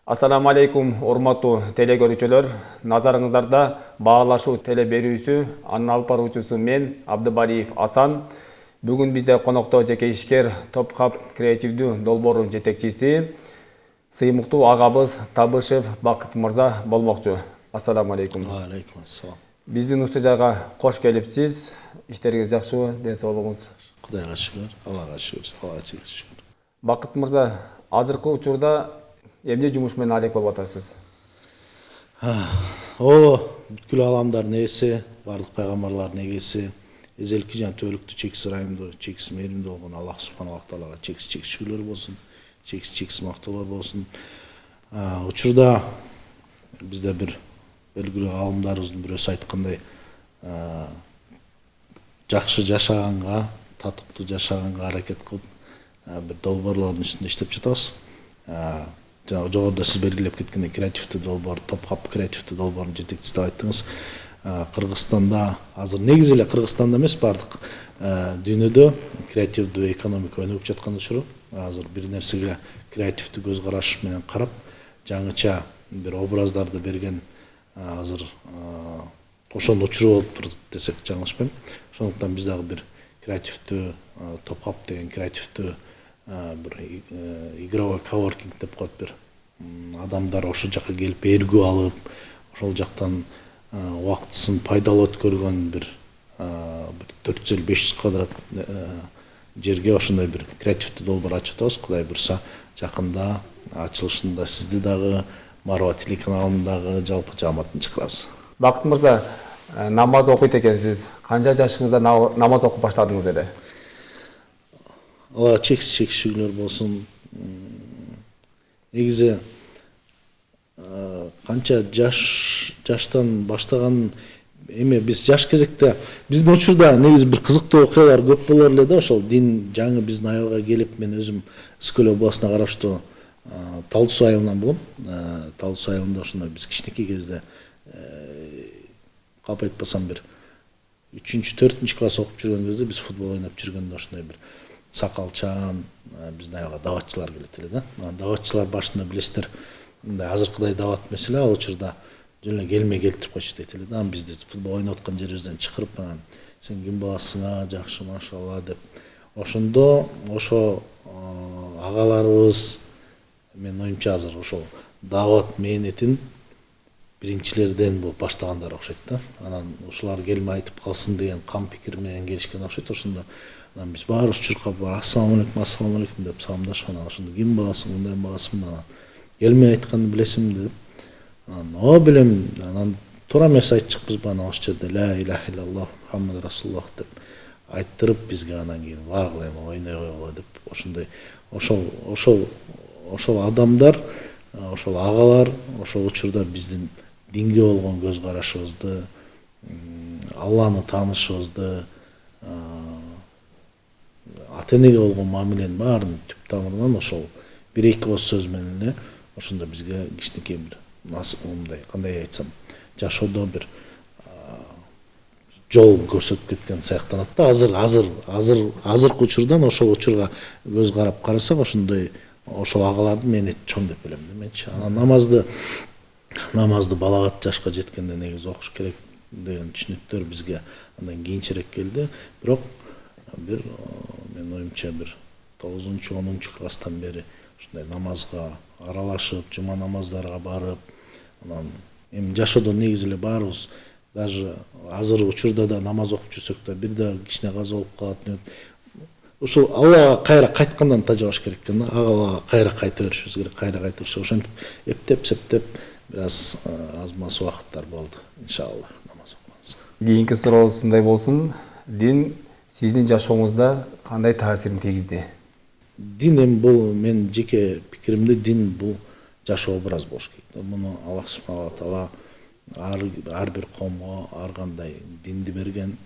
Ассаламу алейкум, урматтуу теле көрүүчүлөр. Назарыңыздарда баалашуу теле берүүсү, анын алып баруучусу мен, Абдыбалиев Асан. Бүгүн бизде конокто жеке ишкер Топкап креативдүү долбоорунун жетекчиси, сыймыктуу агабыз Табышев Бакыт мырза болмокчу. Ассаламу алейкум. Алейкум ассалам. Биздин студияга кош келипсиз. Иштериңиз жакшыбы, ден соолугуңуз? Кудайга шүгүр, Аллага шүгүр, Аллага шүгүр. Бакыт мырза, азыркы учурда эмне жумуш менен алек болуп атасыз? Бүткүл аламдардын ээси, бардык пайгамбарлардын эгеси, эзелки жана түбөлүктүү чексиз ырайымдуу, чексиз мээримдүү болгон Аллах субханаллаху таалага чексиз шүгүрлөр болсун, чексиз мактоолор болсун. Учурда бизде бир белгилүү аалымдарыбыздын бирөөсү айткандай, жакшы жашаганга, татыктуу жашаганга аракет кылып, бир долбоорлордун үстүндө иштеп жатабыз. Жана жогоруда сиз белгилеп кеткендей креативдүү долбоор, Топкап креативдүү долбоордун жетекчиси деп айттыңыз. Кыргызстанда азыр негизи эле Кыргызстанда эмес, бардык дүйнөдө креативдүү экономика өнүгүп жаткан учуру. Азыр бир нерсеге креативдүү көз караш менен карап, жаңыча бир образдарды берген азыр ошонун учуру болуп турат десек жаңылышпайм. Ошондуктан биз дагы бир креативдүү Топкап деген креативдүү bir игровой коворкинг деп коет, бир адамдар ошол жака келип ээргүү алып, ошол жактан убактысын пайдалуу өткөргөн бир 450-500 квадрат жерге ошондой бир креативдүү долбоор ачып атабыз. Кудай буйруса, жакында ачылышында сизди дагы, Марва телеканалын дагы жалпы жааматын чакырабыз. Бакыт мырза, намаз окуйт экенсиз. Канча жашыңызда намаз окуп баштадыңыз эле? Аллага чексиз шүгүрлөр болсун. Негизи канча жаштан баштаган эме, биз жаш кезекте биздин учурда негизи бир кызыктуу окуялар көп болор эле да. Ошол дин жаңы биздин айылга келип, мен өзүм Ысык-Көл областына караштуу Талды суу айылынан болом. Талды суу айылында ошондой биз кичинекей кезде калп айтпасам бир 3-4 класс окуп жүргөн кезде биз футбол ойноп жүргөндө ошондой бир сакалчан биздин айылга даватчылар келет эле да. Даватчылар башында билесиздер, мындай азыркыдай дават эмес эле, ал учурда жөн эле келмей келтирип койчу дейт эле да. Бизди футбол ойноп аткан жерибизден чакырып, анан сен ким боласың, жакшы машалла деп. Ошондо ошо агаларыбыз, менин оюмча азыр ошол дават мээнетин биринчилерден болуп баштагандар окшойт да. Анан ушулар келмей айтып калсын деген кам пикир менен келишкен окшойт. Ошондо анан биз баарыбыз чуркап, ассаламу алейкум деп саламдашып, анан ошондо ким боласың, мындай боласың, анан келмей айтканды билесиңби деп. Анан билем, анан туура эмес айтчыкпызбы, анан ошол жерде ла илаха иллаллах Мухаммад расулуллах деп айттырып бизге, анан кийин баргыла эми ойной койгула деп. Ошондой ошол адамдар, ошол агалар ошол учурда биздин динге болгон көз карашыбызды, Алланы таанышыбызды, ата-энеге болгон мамиленин баарын түп тамырынан ошол бир-эки ооз сөз менен эле ошондо бизге кичинекей бир мындай, кандай айтсам, жашоодо бир жол көрсөтүп кеткен сыяктанат да. Азыркы учурдан ошол учурга көз карап карасак, ошондой ошол агалардын мээнети чоң деп билем да менчи. Анан намазды балагат жашка жеткенде негизи окуш керек деген түшүнүктөр бизге андан кийинчерээк келди. Бирок бир менин оюмча бир 9-10 класстан бери ушундай намазга аралашып, жума намаздарга барып, анан эми жашоодо негизи эле баарыбыз, даже азыр учурда да намаз окуп жүрсөк да бирде кичине каза болуп калат. Ушул Аллага кайра кайткандан тажабаш керек экен да. Аллага кайра кайта беришибиз керек, кайра кайтып ошентип эптеп септеп бир аз маз убакыттар болду. Иншалла намаз окуганбыз. Кийинки сурообуз мындай болсун. Дин сиздин жашооңузда кандай таасирин тийгизди? Дин эми бул мен жеке пикиримде, дин бул жашоо образ болуш керек. Муну Аллах субханаллаху таала ар бир коомго ар кандай динди берген.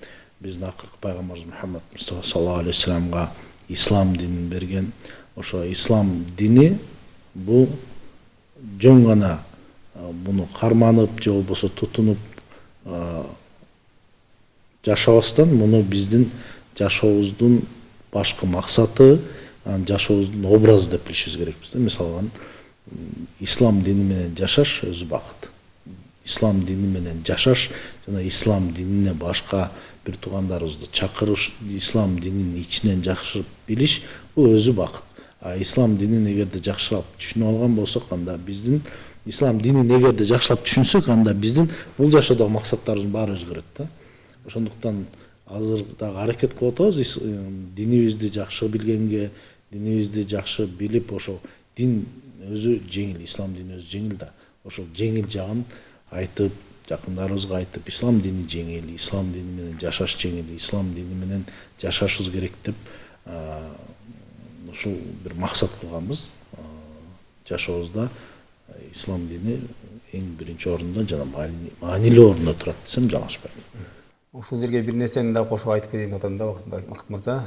Биздин акыркы пайгамбарыбыз Мухаммад Мустафа саллаллаху алейхи вассаламга ислам динин берген. Ошо ислам дини бул жөн гана буну карманып же болбосо тутунуп жашабастан, муну биздин жашообуздун башкы максаты, жашообуздун образы деп билишибиз керекпиз да. Мисалга ислам дини менен жашаш өзү бакыт. Ислам дини менен жашаш жана ислам динине башка бир туугандарыбызды чакырыш, ислам динин ичинен жакшы билиш бул өзү бакыт. А ислам динин эгерде жакшылап түшүнүп алган болсок, анда биздин ислам динин эгерде жакшылап түшүнсөк, анда биздин бул жашоодогу максаттарыбыздын баары өзгөрөт да. Ошондуктан азыр дагы аракет кылып атабыз динибизди жакшы билгенге, динибизди жакшы билип, ошол дин өзү жеңил, ислам дини өзү жеңил да. Ошол жеңил жагын айтып, жакындарыбызга айтып, ислам дини жеңил, ислам дини менен жашаш жеңил, ислам дини менен жашашыбыз керек деп ушул бир максат кылганбыз. Жашообузда ислам дини эң биринчи орунда жана маанилүү орунда турат десем жаңылышпайм. Ушул жерге бир нерсени да кошуп айтып кетейин деп атам да, Бакыт мырза.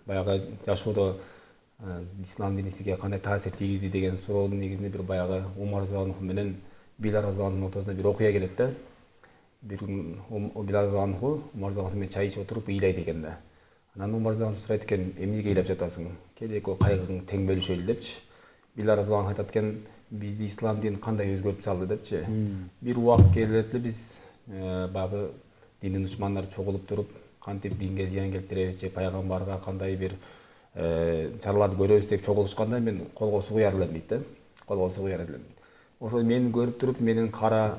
Баягы жашоодо ислам дини сизге кандай таасир тийгизди деген суроонун негизинде бир баягы Умар Разияллаху менен Билал Разияллахунун ортосунда бир окуя келет да. Бир күн Билал Разияллаху Умар Разияллаху менен чай ичип отуруп ыйлайт экен да. Анан Умар Разияллаху сурайт экен, эмнеге ыйлап жатасың? Кел экөө кайгыңды тең бөлүшөлү депчи. Билал Разияллаху айтат экен, бизди ислам дини кандай өзгөртүп салды депчи. Бир убакыт келет эле биз баягы диндин душмандары чогулуп туруп, кантип динге зыян келтиребиз же пайгамбарга кандай бир чараларды көрөбүз деп чогулушканда мен колго суу куяр элем дейт да. Колго суу куяр элем. Ошол мени көрүп туруп, менин кара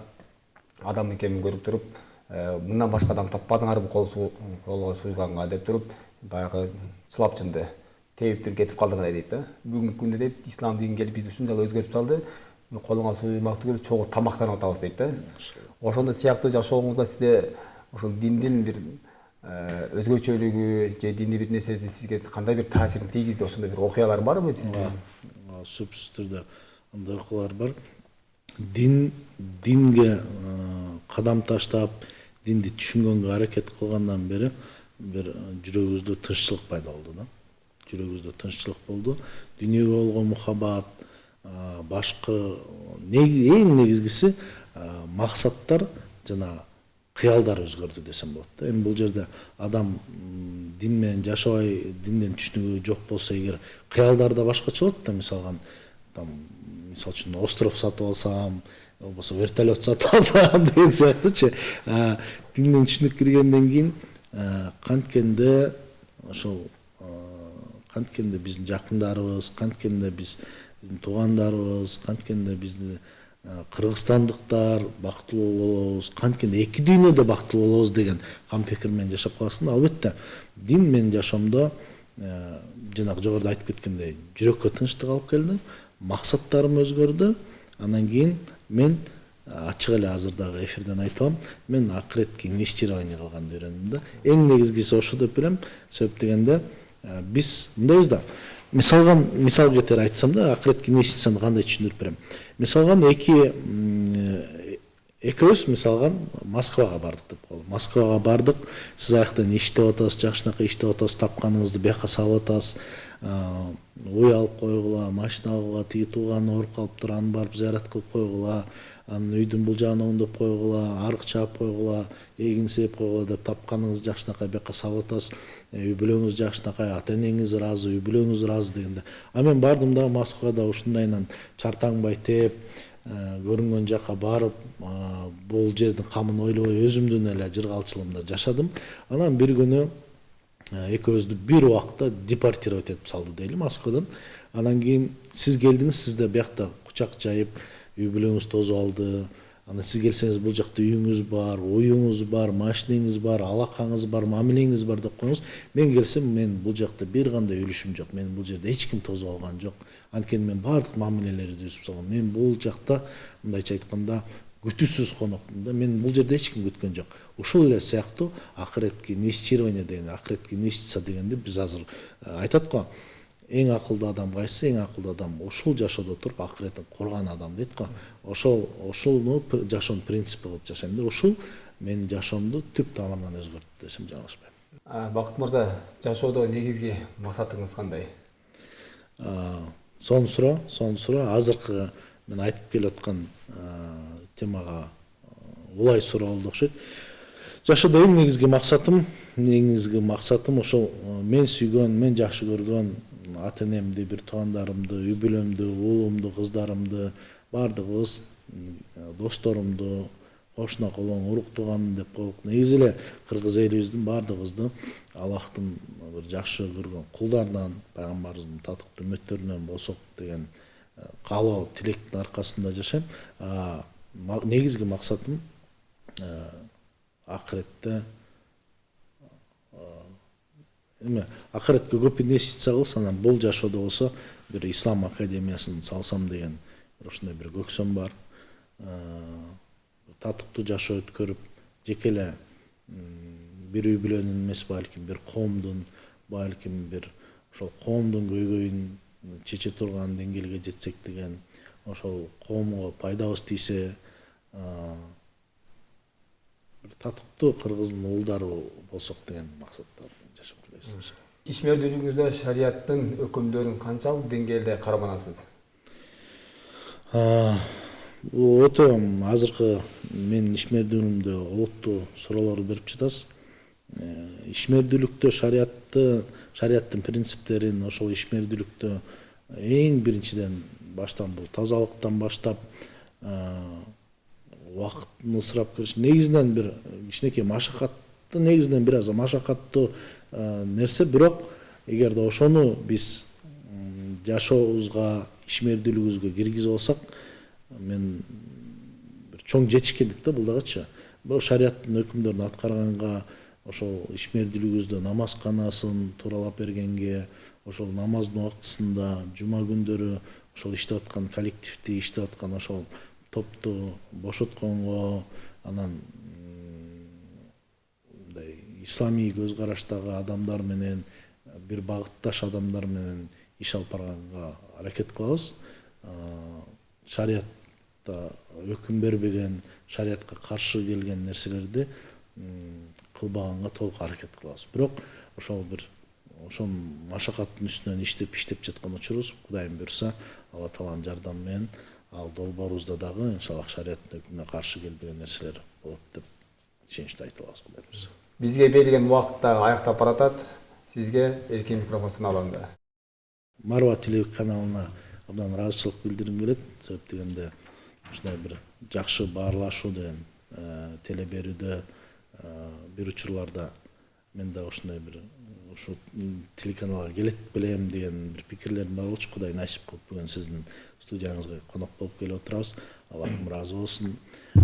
адам экенин көрүп туруп, мындан башка адам таппадыңарбы колго суу куйганга деп туруп, баягы чылапчынды терип туруп кетип калдыңар дейт да. Бүгүнкү күндө дейт, ислам дини келип бизди ушунчалык өзгөртүп салды. Колуңа суу куймакты көрүп чогуу тамактанып атабыз дейт да. Ошондой сыяктуу жашооңузда сизде ошол диндин бир өзгөчөлүгү же диндин бир нерсеси сизге кандай бир таасирин тийгизди? Ошондой бир окуялар барбы сизде? Сөзсүз түрдө андай окуялар бар. Динге кадам таштап, динди түшүнгөнгө аракет кылгандан бери бир жүрөгүбүздө тынччылык пайда болду да. Жүрөгүбүздө тынччылык болду. Дүйнөгө болгон мухаббат, башкы эң негизгиси максаттар жана кыялдар өзгөрдү десем болот да. Эми бул жерде адам дин менен жашабай, динден түшүнүгү жок болсо, эгер кыялдар да башкача болот да, мисал үчүн остров сатып алсам, болбосо вертолет сатып алсам деген сыяктуучу. Динден түшүнүк киргенден кийин канткенде ошол канткенде биздин жакындарыбыз, канткенде биздин туугандарыбыз, канткенде биздин кыргызстандыктар бактылуу болобуз, канткенде эки дүйнөдө бактылуу болобуз деген кам пикир менен жашап каласың. Албетте дин менен жашоомдо жанагы жогоруда айтып кеткендей жүрөккө тынчтык алып келди, максаттарым өзгөрдү. Анан кийин мен ачык эле азыр дагы эфирден айтам, мен акыретке инвестирование кылганды үйрөндүм да. Эң негизгиси ошо деп билем. Себеп дегенде биз мындайбыз да. Мисал кетер айтсам да, акыретке инвестицияны кандай түшүндүрүп берем. Мисалга экөөбүз Москвага бардык деп коелу. Москвага бардык, сиз аяктан иштеп атасыз, жакшынакай иштеп атасыз, тапканыңызды бияка салып атасыз. Үй алып койгула, машина алгыла, тиги тууган ооруп калыптыр, аны барып зыярат кылып койгула, анын үйдүн бул жагын оңдоп койгула, арык чаап койгула, эгин сээп койгула деп тапканыңызды жакшынакай бияка салып атасыз. Үй бүлөңүз жакшынакай, ата энеңиз ыраазы, үй бүлөңүз ыраазы дегенде. А мен бардым да Москвада ушундайынан чартаңбай теп, көрүнгөн жака барып, бул жердин камын ойлобой өзүмдүн эле жыргалчылыгымда жашадым. Анан бир күнү экөөбүздү бир убакта депортировать этип салды дейли Москвадан. Анан кийин сиз келдиңиз, сизде биякта кучак жайып, үй бүлөңүз тозуп алды. Анан сиз келсеңиз бул жакта үйүңүз бар, уюңуз бар, машинеңиз бар, алакаңыз бар, мамилеңиз бар деп коюңуз. Мен келсем, мен бул жакта бир кандай үлүшүм жок. Мен бул жерде эч ким тозуп алган жок. Анткени мен бардык мамилелерди үзүп салгам. Мен бул жакта мындайча айтканда күтүүсүз конокмун да. Мен бул жерде эч ким күткөн жок. Ушул эле сыяктуу акыретке инвестирование деген, акыретке инвестиция дегенди биз азыр айтат го. Эң акылдуу адам кайсы? Эң акылдуу адам ушул жашоодо туруп акыретин курган адам дейт го. Ошолну жашоонун принципи кылып жашайм да. Ушул менин жашоомду түп тамырынан өзгөрттү десем жаңылышпайм. Бакыт мырза, жашоодо негизги максатыңыз кандай? Сонун суроо. Азыркы мен айтып келип аткан темага улай суроо болду окшойт. Жашоодо эң негизги максатым ошол мен сүйгөн, мен жакшы көргөн ата энемди, бир туугандарымды, үй бүлөмдү, уулумду, кыздарымды, баардыгыбыз досторумду, кошуна колоң, урук тууганым деп коелук. Негизи эле кыргыз элибиздин баардыгыбызды Аллахтын бир жакшы көргөн кулдарынан, пайгамбарыбыздын татыктуу үммөттөрүнөн болсок деген каалоо, тилектин аркасында жашайм. Негизги максатым акыретте акыретке көп инвестиция кылса, анан бул жашоодо болсо бир ислам академиясын салсам деген ушундай бир көксөм бар. Татыктуу жашоо өткөрүп, жеке эле бир үй бүлөнүн эмес, балким бир коомдун, балким бир ошол коомдун көйгөйүн чече турган деңгээлге жетсек деген, ошол коомго пайдабыз тийсе, бир татыктуу кыргыздын уулдары болсок деген максаттар жашап келебиз. Ишмердүүлүгүңүздө шариаттын өкүмдөрүн канчалык деңгээлде карманасыз? Өтө азыркы менин ишмердүүлүгүмдө олуттуу суроолорду берип жатасыз. Ишмердүүлүктө шариаттын принциптерин, ошол ишмердүүлүктө эң биринчиден баштан бул тазалыктан баштап, убакытын ысырап көрүш, негизинен бир кичинекей машакаттуу, негизинен бир аз машакаттуу нерсе, бирок эгерде ошону биз жашообузга, ишмердүүлүгүбүзгө киргизип алсак, мен бир чоң жетишкендик да бул дагычы. Бирок шариаттын өкүмдөрүн аткарганга, ошол ишмердүүлүгүбүздө намазканасын тууралап бергенге, ошол намаздын убактысында жума күндөрү ошол иштеп аткан коллективди, иштеп аткан ошол топту бошотконго, анан мындай исламий көз караштагы адамдар менен, бир багытташ адамдар менен иш алып барганга аракет кылабыз. Шариатта өкүм бербеген, шариатка каршы келген нерселерди кылбаганга толук аракет кылабыз. Бирок ошол бир ошол машакаттын үстүнөн иштеп жаткан учурубуз, Кудайым буйрса, Алла Тааланын жардамы менен ал долбоорубузда дагы иншаллах шариаттын өкүмүнө каршы келбеген нерселер болот деп ишеничте айта алабыз, Кудай буйрса. Бизге берилген убакыт да аяктап баратат. Сизге эркин микрофон суналам да. Марва телеканалына абдан ыраазычылык билдиргим келет. Себеп дегенде ушундай бир жакшы баарлашуу деген теле берүүдө, бир учурларда мен да ушундай бир ушу телеканалга келет белем деген бир пикирлерим бар болчу. Кудай насип кылып бүгүн сиздин студияңызга конок болуп келип отурабыз. Аллахым ыраазы болсун.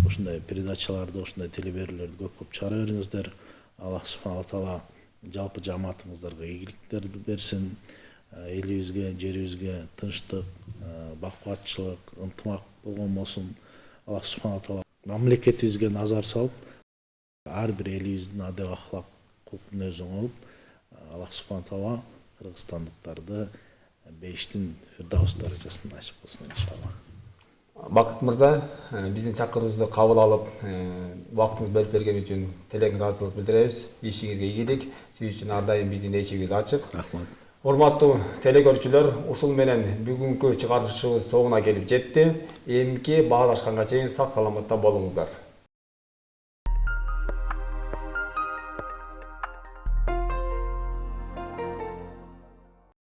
Ушундай передачаларды, ушундай теле берүүлөрдү көп чыгара бериңиздер. Аллах субханала таала жалпы жамаатыңыздарга ийгиликтерди берсин. Элибизге, жерибизге тынчтык, бакубатчылык, ынтымак болгон болсун. Аллах субханала таала мамлекетибизге назар салып, ар бир элибиздин адеп ахлак кулк мүнөзүн алып, Аллах субханала таала кыргызстандыктарды бейиштин фирдаус даражасын насип кылсын иншалла. Бакыт мырза, биздин чакыруубузду кабыл алып, убактыңызды бөлүп берген үчүн телең ыраазычылык билдиребиз. Ишиңизге ийгилик. Сиз үчүн ар дайым биздин эшигибиз ачык. Рахмат. Урматтуу телекөрүүчүлөр, ушул менен бүгүнкү чыгарылышыбыз соңуна келип жетти. Эмки баарлашканга чейин сак саламатта болуңуздар.